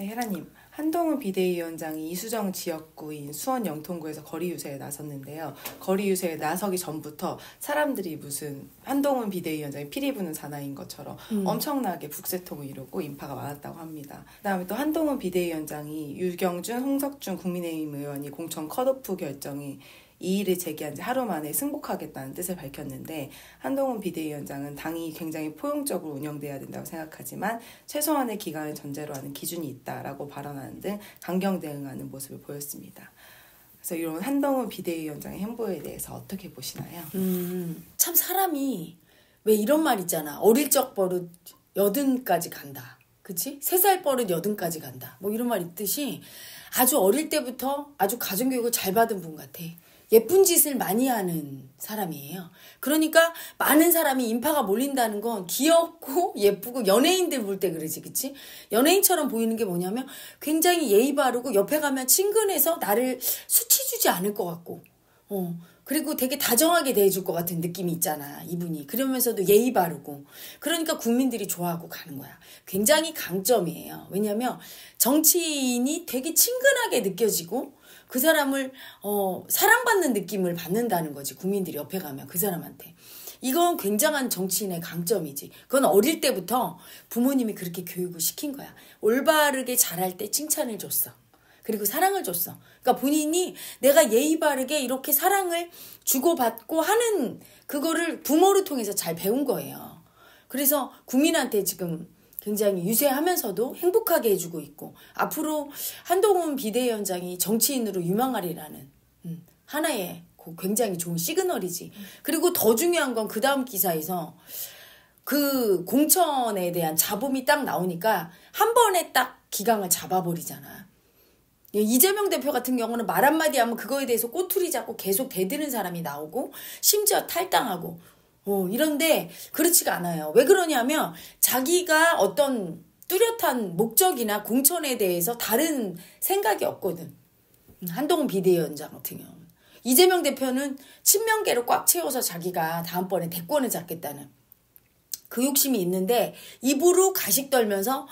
네, 혜라님. 한동훈 비대위원장이 이수정 지역구인 수원 영통구에서 거리 유세에 나섰는데요. 거리 유세에 나서기 전부터 사람들이 무슨 한동훈 비대위원장이 피리 부는 사나이인 것처럼 엄청나게 북새통을 이루고 인파가 많았다고 합니다. 그다음에 또 한동훈 비대위원장이 유경준, 홍석준 국민의힘 의원이 공천 컷오프 결정이 이의를 제기한 지 하루 만에 승복하겠다는 뜻을 밝혔는데, 한동훈 비대위원장은 당이 굉장히 포용적으로 운영돼야 된다고 생각하지만 최소한의 기간을 전제로 하는 기준이 있다라고 발언하는 등 강경 대응하는 모습을 보였습니다. 그래서 이런 한동훈 비대위원장의 행보에 대해서 어떻게 보시나요? 참 사람이 왜 이런 말 있잖아. 어릴 적 버릇 여든까지 간다. 그치? 3살 버릇 여든까지 간다. 뭐 이런 말 있듯이 아주 어릴 때부터 아주 가정교육을 잘 받은 분 같아. 예쁜 짓을 많이 하는 사람이에요. 그러니까 많은 사람이 인파가 몰린다는 건 귀엽고 예쁘고 연예인들 볼 때 그러지, 그치? 연예인처럼 보이는 게 뭐냐면 굉장히 예의 바르고 옆에 가면 친근해서 나를 수치 주지 않을 것 같고, 그리고 되게 다정하게 대해줄 것 같은 느낌이 있잖아, 이분이. 그러면서도 예의 바르고. 그러니까 국민들이 좋아하고 가는 거야. 굉장히 강점이에요. 왜냐면 정치인이 되게 친근하게 느껴지고 그 사람을 사랑받는 느낌을 받는다는 거지. 국민들이 옆에 가면 그 사람한테. 이건 굉장한 정치인의 강점이지. 그건 어릴 때부터 부모님이 그렇게 교육을 시킨 거야. 올바르게 자랄 때 칭찬을 줬어. 그리고 사랑을 줬어. 그러니까 본인이 내가 예의 바르게 이렇게 사랑을 주고받고 하는 그거를 부모를 통해서 잘 배운 거예요. 그래서 국민한테 지금 굉장히 유세하면서도 행복하게 해주고 있고, 앞으로 한동훈 비대위원장이 정치인으로 유망하리라는 하나의 굉장히 좋은 시그널이지. 그리고 더 중요한 건 그 다음 기사에서 그 공천에 대한 잡음이 딱 나오니까 한 번에 딱 기강을 잡아버리잖아. 이재명 대표 같은 경우는 말 한마디 하면 그거에 대해서 꼬투리 잡고 계속 대드는 사람이 나오고 심지어 탈당하고 이런데 그렇지가 않아요. 왜 그러냐면 자기가 어떤 뚜렷한 목적이나 공천에 대해서 다른 생각이 없거든. 한동훈 비대위원장 같은 경우는. 이재명 대표는 친명계로 꽉 채워서 자기가 다음번에 대권을 잡겠다는 그 욕심이 있는데 입으로 가식 떨면서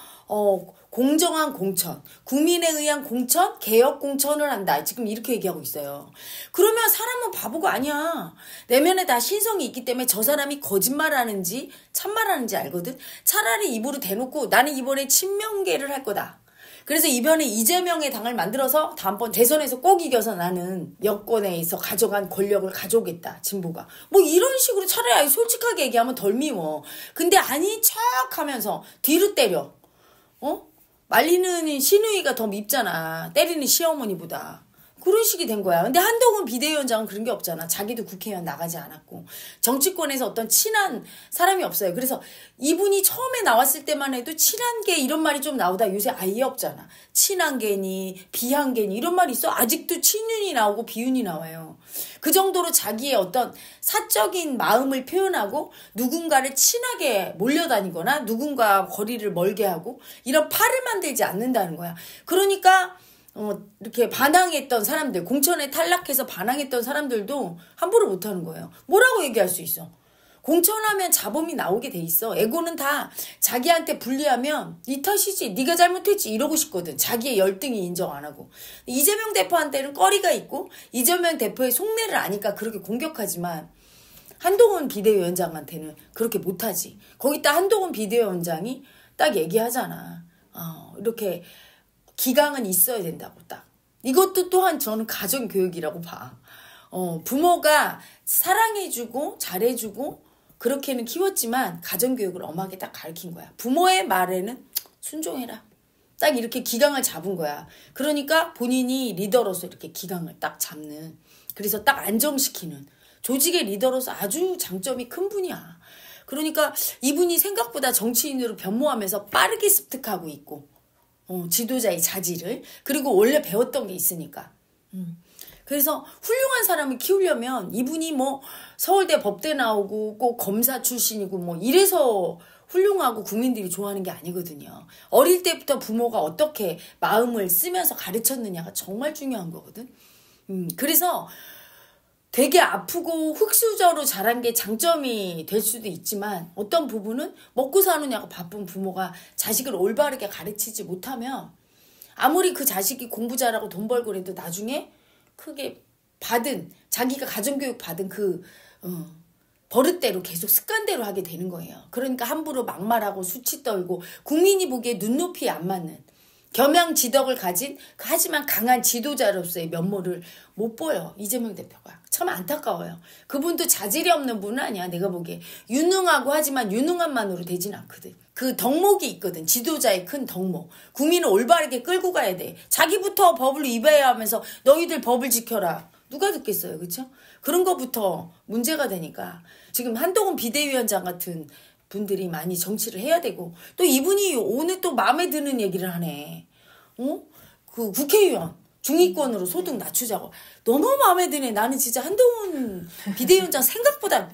공정한 공천, 국민에 의한 공천, 개혁 공천을 한다. 지금 이렇게 얘기하고 있어요. 그러면 사람은 바보가 아니야. 내면에 다 신성이 있기 때문에 저 사람이 거짓말하는지 참말하는지 알거든. 차라리 입으로 대놓고 나는 이번에 친명계를 할 거다. 그래서 이번에 이재명의 당을 만들어서 다음번 대선에서 꼭 이겨서 나는 여권에서 가져간 권력을 가져오겠다. 진보가. 뭐 이런 식으로 차라리 솔직하게 얘기하면 덜 미워. 근데 아닌 척 하면서 뒤로 때려. 말리는 시누이가 더 밉잖아. 때리는 시어머니보다. 그런 식이 된 거야. 근데 한동훈 비대위원장은 그런 게 없잖아. 자기도 국회의원 나가지 않았고. 정치권에서 어떤 친한 사람이 없어요. 그래서 이분이 처음에 나왔을 때만 해도 친한 게 이런 말이 좀 나오다 요새 아예 없잖아. 친한 게니 비한 게니 이런 말이 있어. 아직도 친윤이 나오고 비윤이 나와요. 그 정도로 자기의 어떤 사적인 마음을 표현하고 누군가를 친하게 몰려다니거나 누군가 거리를 멀게 하고 이런 팔을 만들지 않는다는 거야. 그러니까 이렇게 반항했던 사람들, 공천에 탈락해서 반항했던 사람들도 함부로 못하는 거예요. 뭐라고 얘기할 수 있어? 공천하면 잡음이 나오게 돼 있어. 에고는 다 자기한테 불리하면 네 탓이지, 네가 잘못했지 이러고 싶거든. 자기의 열등이 인정 안 하고. 이재명 대표한테는 꺼리가 있고 이재명 대표의 속내를 아니까 그렇게 공격하지만 한동훈 비대위원장한테는 그렇게 못하지. 거기다 한동훈 비대위원장이 딱 얘기하잖아. 이렇게 기강은 있어야 된다고 딱. 이것도 또한 저는 가정교육이라고 봐. 부모가 사랑해주고 잘해주고 그렇게는 키웠지만 가정교육을 엄하게 딱 가르친 거야. 부모의 말에는 순종해라. 딱 이렇게 기강을 잡은 거야. 그러니까 본인이 리더로서 이렇게 기강을 딱 잡는, 그래서 딱 안정시키는 조직의 리더로서 아주 장점이 큰 분이야. 그러니까 이분이 생각보다 정치인으로 변모하면서 빠르게 습득하고 있고 지도자의 자질을, 그리고 원래 배웠던 게 있으니까. 그래서 훌륭한 사람을 키우려면 이분이 뭐 서울대 법대 나오고 꼭 검사 출신이고 뭐 이래서 훌륭하고 국민들이 좋아하는 게 아니거든요. 어릴 때부터 부모가 어떻게 마음을 쓰면서 가르쳤느냐가 정말 중요한 거거든. 그래서 되게 아프고 흙수저로 자란 게 장점이 될 수도 있지만 어떤 부분은 먹고 사느냐고 바쁜 부모가 자식을 올바르게 가르치지 못하면 아무리 그 자식이 공부 잘하고 돈 벌고 그래도 나중에 크게 받은 자기가 가정교육 받은 그 버릇대로 계속 습관대로 하게 되는 거예요. 그러니까 함부로 막말하고 수치 떨고 국민이 보기에 눈높이에 안 맞는 겸양지덕을 가진 하지만 강한 지도자로서의 면모를 못 보여. 이재명 대표가. 참 안타까워요. 그분도 자질이 없는 분은 아니야. 내가 보기에. 유능하고 하지만 유능함만으로 되진 않거든. 그 덕목이 있거든. 지도자의 큰 덕목. 국민을 올바르게 끌고 가야 돼. 자기부터 법을 위배해야 하면서 너희들 법을 지켜라. 누가 듣겠어요. 그렇죠? 그런 거부터 문제가 되니까 지금 한동훈 비대위원장 같은 분들이 많이 정치를 해야 되고 또 이분이 오늘 또 마음에 드는 얘기를 하네. 그 국회의원 중위권으로 소득 낮추자고. 너무 마음에 드네. 나는 진짜 한동훈 비대위원장 생각보다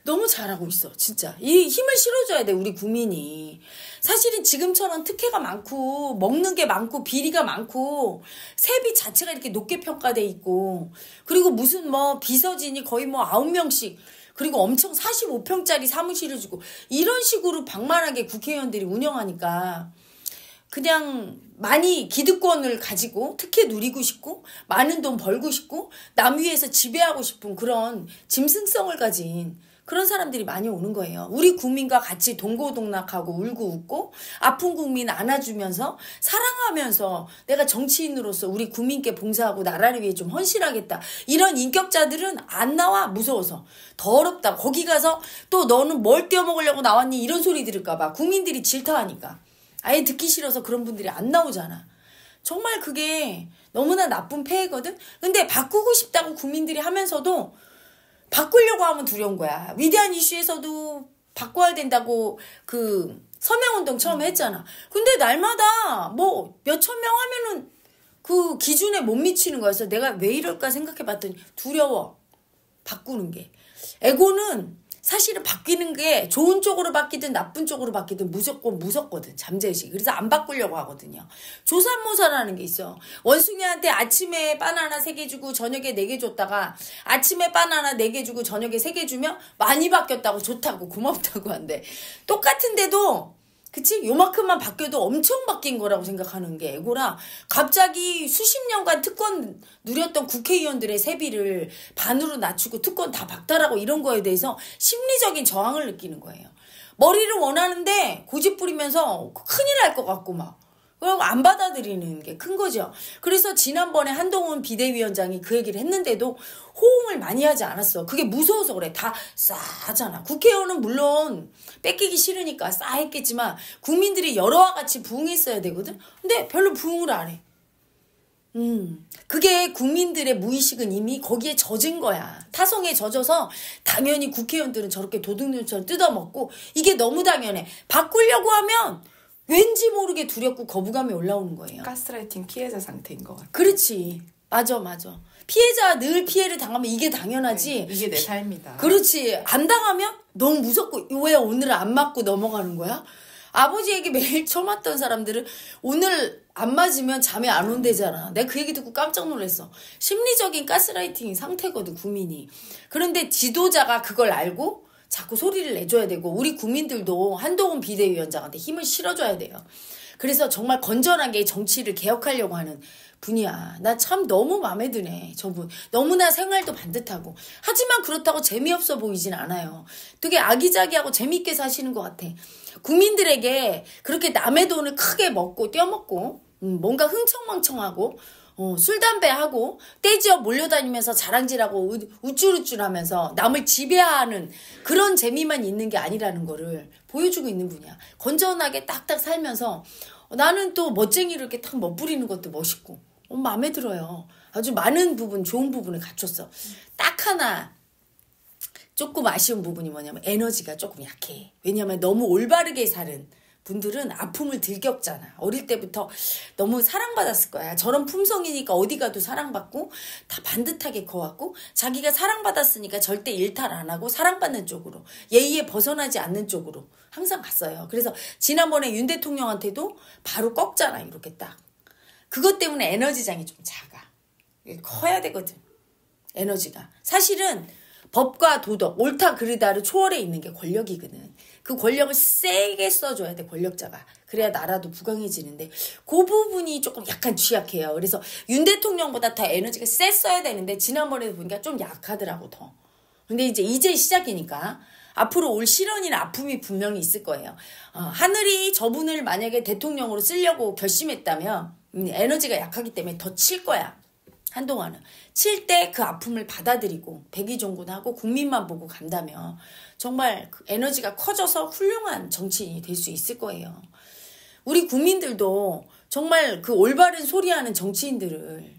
너무 잘하고 있어. 진짜. 이 힘을 실어줘야 돼. 우리 국민이. 사실은 지금처럼 특혜가 많고 먹는 게 많고 비리가 많고 세비 자체가 이렇게 높게 평가돼 있고 그리고 무슨 뭐 비서진이 거의 뭐 9명씩 그리고 엄청 45평짜리 사무실을 주고 이런 식으로 방만하게 국회의원들이 운영하니까 그냥 많이 기득권을 가지고 특혜 누리고 싶고 많은 돈 벌고 싶고 남 위에서 지배하고 싶은 그런 짐승성을 가진 그런 사람들이 많이 오는 거예요. 우리 국민과 같이 동고동락하고 울고 웃고 아픈 국민 안아주면서 사랑하면서 내가 정치인으로서 우리 국민께 봉사하고 나라를 위해 좀 헌신하겠다. 이런 인격자들은 안 나와. 무서워서. 더럽다. 거기 가서 또 너는 뭘 떼어먹으려고 나왔니? 이런 소리 들을까 봐. 국민들이 질타하니까. 아예 듣기 싫어서 그런 분들이 안 나오잖아. 정말 그게 너무나 나쁜 폐해거든. 근데 바꾸고 싶다고 국민들이 하면서도 바꾸려고 하면 두려운 거야. 위대한 이슈에서도 바꿔야 된다고 그 서명운동 처음 했잖아. 근데 날마다 뭐 몇천 명 하면은 그 기준에 못 미치는 거야. 그래서 내가 왜 이럴까 생각해 봤더니 두려워. 바꾸는 게. 에고는 사실은 바뀌는 게 좋은 쪽으로 바뀌든 나쁜 쪽으로 바뀌든 무조건 무섭거든. 잠재의식. 그래서 안 바꾸려고 하거든요. 조삼모사라는 게 있어. 원숭이한테 아침에 바나나 3개 주고 저녁에 4개 줬다가 아침에 바나나 4개 주고 저녁에 3개 주면 많이 바뀌었다고 좋다고 고맙다고 한대. 똑같은데도 그치? 요만큼만 바뀌어도 엄청 바뀐 거라고 생각하는 게 에고라. 갑자기 수십 년간 특권 누렸던 국회의원들의 세비를 반으로 낮추고 특권 다 박탈하고 이런 거에 대해서 심리적인 저항을 느끼는 거예요. 머리를 원하는데 고집 부리면서 큰일 날 것 같고 막. 그리고 안 받아들이는 게 큰 거죠. 그래서 지난번에 한동훈 비대위원장이 그 얘기를 했는데도 호응을 많이 하지 않았어. 그게 무서워서 그래. 다 싸하잖아. 국회의원은 물론 뺏기기 싫으니까 싸했겠지만 국민들이 여러와 같이 부응했어야 되거든. 근데 별로 부응을 안 해. 그게 국민들의 무의식은 이미 거기에 젖은 거야. 타성에 젖어서 당연히 국회의원들은 저렇게 도둑놈처럼 뜯어먹고 이게 너무 당연해. 바꾸려고 하면 왠지 모르게 두렵고 거부감이 올라오는 거예요. 가스라이팅 피해자 상태인 것 같아. 그렇지. 맞아. 피해자가 늘 피해를 당하면 이게 당연하지. 네, 이게 내 삶이다. 그렇지. 안 당하면 너무 무섭고 왜 오늘은 안 맞고 넘어가는 거야? 아버지에게 매일 쳐맞던 사람들은 오늘 안 맞으면 잠이 안 온대잖아. 내가 그 얘기 듣고 깜짝 놀랐어. 심리적인 가스라이팅 상태거든 국민이. 그런데 지도자가 그걸 알고 자꾸 소리를 내줘야 되고 우리 국민들도 한동훈 비대위원장한테 힘을 실어줘야 돼요. 그래서 정말 건전하게 정치를 개혁하려고 하는 분이야. 나 참 너무 마음에 드네. 저분. 너무나 생활도 반듯하고. 하지만 그렇다고 재미없어 보이진 않아요. 되게 아기자기하고 재밌게 사시는 것 같아. 국민들에게 그렇게 남의 돈을 크게 먹고 떼어먹고 뭔가 흥청망청하고 술, 담배하고 떼지어 몰려다니면서 자랑질하고 우쭐우쭐하면서 남을 지배하는 그런 재미만 있는 게 아니라는 거를 보여주고 있는 분이야. 건전하게 딱딱 살면서 나는 또 멋쟁이를 이렇게 딱 멋부리는 것도 멋있고 마음에 들어요. 아주 많은 부분, 좋은 부분을 갖췄어. 딱 하나 조금 아쉬운 부분이 뭐냐면 에너지가 조금 약해. 왜냐면 너무 올바르게 사는 분들은 아픔을 덜 겪잖아. 어릴 때부터 너무 사랑받았을 거야. 저런 품성이니까 어디 가도 사랑받고 다 반듯하게 커왔고 자기가 사랑받았으니까 절대 일탈 안 하고 사랑받는 쪽으로 예의에 벗어나지 않는 쪽으로 항상 갔어요. 그래서 지난번에 윤 대통령한테도 바로 꺾잖아. 이렇게 딱. 그것 때문에 에너지장이 좀 작아. 커야 되거든. 에너지가. 사실은 법과 도덕, 옳다 그르다를 초월해 있는 게 권력이거든. 그 권력을 세게 써줘야 돼, 권력자가. 그래야 나라도 부강해지는데 그 부분이 조금 약간 취약해요. 그래서 윤 대통령보다 더 에너지가 셌어야 되는데 지난번에 보니까 좀 약하더라고, 더. 근데 이제 시작이니까 앞으로 올 시련이나 아픔이 분명히 있을 거예요. 하늘이 저분을 만약에 대통령으로 쓰려고 결심했다면 에너지가 약하기 때문에 더 칠 거야. 한동안은. 칠 때 그 아픔을 받아들이고 백의종군하고 국민만 보고 간다면 정말 그 에너지가 커져서 훌륭한 정치인이 될 수 있을 거예요. 우리 국민들도 정말 그 올바른 소리하는 정치인들을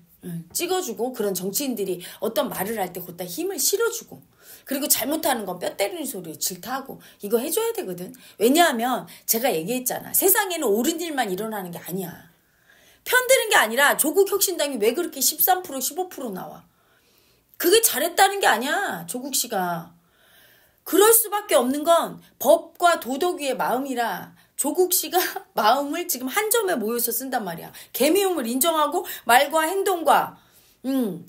찍어주고 그런 정치인들이 어떤 말을 할 때 그때 힘을 실어주고 그리고 잘못하는 건 뼈 때리는 소리를 질타하고 이거 해줘야 되거든. 왜냐하면 제가 얘기했잖아. 세상에는 옳은 일만 일어나는 게 아니야. 편드는 게 아니라 조국 혁신당이 왜 그렇게 13% 15% 나와. 그게 잘했다는 게 아니야. 조국 씨가. 그럴 수밖에 없는 건 법과 도덕 위의 마음이라 조국 씨가 마음을 지금 한 점에 모여서 쓴단 말이야. 계미움을 인정하고 말과 행동과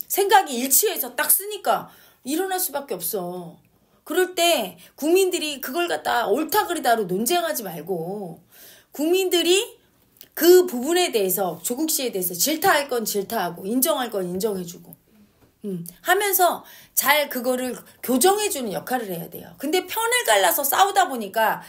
생각이 일치해서 딱 쓰니까 일어날 수밖에 없어. 그럴 때 국민들이 그걸 갖다 옳다 그르다로 논쟁하지 말고 국민들이 그 부분에 대해서 조국 씨에 대해서 질타할 건 질타하고 인정할 건 인정해주고 하면서 잘 그거를 교정해주는 역할을 해야 돼요. 근데 편을 갈라서 싸우다 보니까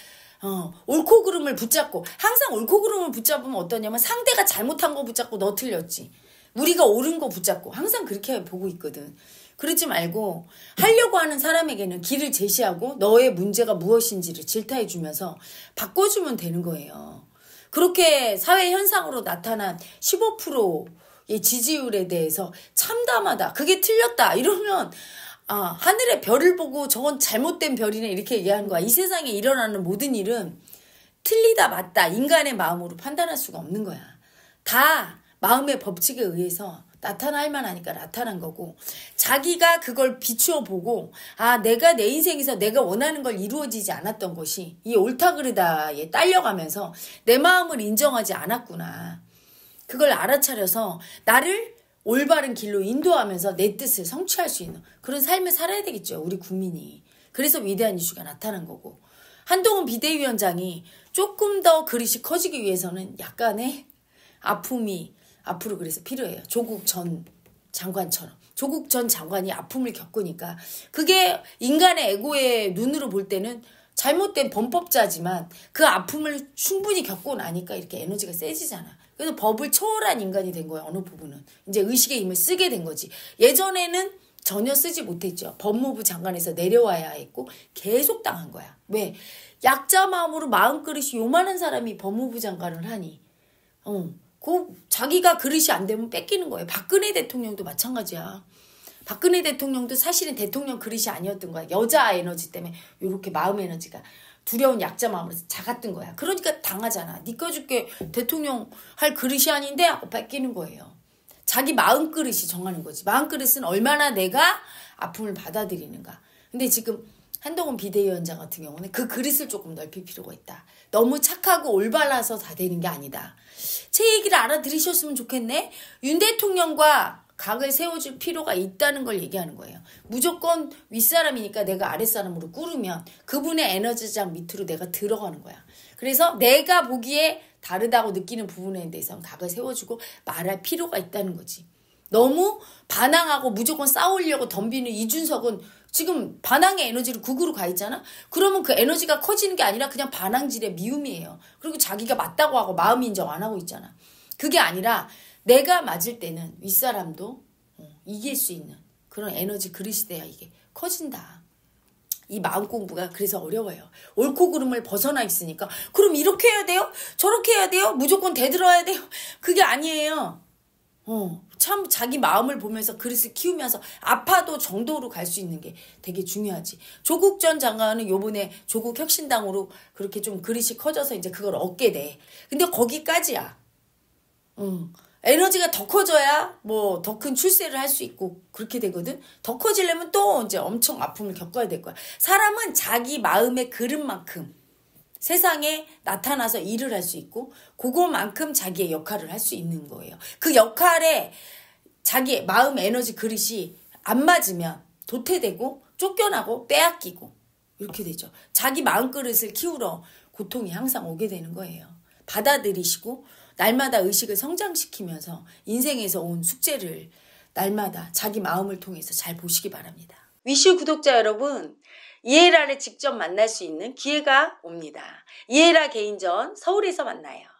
옳고 그름을 붙잡고 항상 옳고 그름을 붙잡으면 어떠냐면 상대가 잘못한 거 붙잡고 너 틀렸지. 우리가 옳은 거 붙잡고 항상 그렇게 보고 있거든. 그러지 말고 하려고 하는 사람에게는 길을 제시하고 너의 문제가 무엇인지를 질타해주면서 바꿔주면 되는 거예요. 그렇게 사회 현상으로 나타난 15%의 지지율에 대해서 참담하다. 그게 틀렸다. 이러면 하늘의 별을 보고 저건 잘못된 별이네 이렇게 얘기하는 거야. 이 세상에 일어나는 모든 일은 틀리다 맞다 인간의 마음으로 판단할 수가 없는 거야. 다 마음의 법칙에 의해서 나타날 만하니까 나타난 거고 자기가 그걸 비추어 보고 내가 내 인생에서 내가 원하는 걸 이루어지지 않았던 것이 이 옳다 그르다에 딸려가면서 내 마음을 인정하지 않았구나. 그걸 알아차려서 나를 올바른 길로 인도하면서 내 뜻을 성취할 수 있는 그런 삶을 살아야 되겠죠. 우리 국민이. 그래서 위대한 이슈가 나타난 거고 한동훈 비대위원장이 조금 더 그릇이 커지기 위해서는 약간의 아픔이 앞으로 그래서 필요해요. 조국 전 장관처럼. 조국 전 장관이 아픔을 겪으니까 그게 인간의 에고의 눈으로 볼 때는 잘못된 범법자지만 그 아픔을 충분히 겪고 나니까 이렇게 에너지가 세지잖아. 그래서 법을 초월한 인간이 된 거야. 어느 부분은. 이제 의식의 힘을 쓰게 된 거지. 예전에는 전혀 쓰지 못했죠. 법무부 장관에서 내려와야 했고 계속 당한 거야. 왜? 약자 마음으로 마음그릇이 요만한 사람이 법무부 장관을 하니. 자기가 그릇이 안 되면 뺏기는 거예요. 박근혜 대통령도 마찬가지야. 박근혜 대통령도 사실은 대통령 그릇이 아니었던 거야. 여자 에너지 때문에 이렇게 마음 에너지가 두려운 약자 마음으로 작았던 거야. 그러니까 당하잖아. 니꺼 줄게 대통령 할 그릇이 아닌데 하고 뺏기는 거예요. 자기 마음 그릇이 정하는 거지. 마음 그릇은 얼마나 내가 아픔을 받아들이는가. 근데 지금 한동훈 비대위원장 같은 경우는 그 그릇을 조금 넓힐 필요가 있다. 너무 착하고 올바라서 다 되는 게 아니다. 제 얘기를 알아들으셨으면 좋겠네. 윤 대통령과 각을 세워줄 필요가 있다는 걸 얘기하는 거예요. 무조건 윗사람이니까 내가 아랫사람으로 꾸르면 그분의 에너지장 밑으로 내가 들어가는 거야. 그래서 내가 보기에 다르다고 느끼는 부분에 대해서는 각을 세워주고 말할 필요가 있다는 거지. 너무 반항하고 무조건 싸우려고 덤비는 이준석은 지금 반항의 에너지로 극으로 가 있잖아? 그러면 그 에너지가 커지는 게 아니라 그냥 반항질의 미움이에요. 그리고 자기가 맞다고 하고 마음 인정 안 하고 있잖아. 그게 아니라 내가 맞을 때는 윗사람도 이길 수 있는 그런 에너지 그릇이 돼야 이게 커진다. 이 마음 공부가 그래서 어려워요. 옳고 그름을 벗어나 있으니까 그럼 이렇게 해야 돼요? 저렇게 해야 돼요? 무조건 대들어야 돼요? 그게 아니에요. 참 자기 마음을 보면서 그릇을 키우면서 아파도 정도로 갈 수 있는 게 되게 중요하지. 조국 전 장관은 요번에 조국 혁신당으로 그렇게 좀 그릇이 커져서 이제 그걸 얻게 돼. 근데 거기까지야. 에너지가 더 커져야 뭐 더 큰 출세를 할 수 있고 그렇게 되거든. 더 커지려면 또 이제 엄청 아픔을 겪어야 될 거야. 사람은 자기 마음의 그릇만큼 세상에 나타나서 일을 할 수 있고 그거만큼 자기의 역할을 할 수 있는 거예요. 그 역할에 자기 마음 에너지 그릇이 안 맞으면 도태되고 쫓겨나고 빼앗기고 이렇게 되죠. 자기 마음그릇을 키우러 고통이 항상 오게 되는 거예요. 받아들이시고 날마다 의식을 성장시키면서 인생에서 온 숙제를 날마다 자기 마음을 통해서 잘 보시기 바랍니다. 위슈 구독자 여러분, 이에라를 직접 만날 수 있는 기회가 옵니다. 이에라 개인전 서울에서 만나요.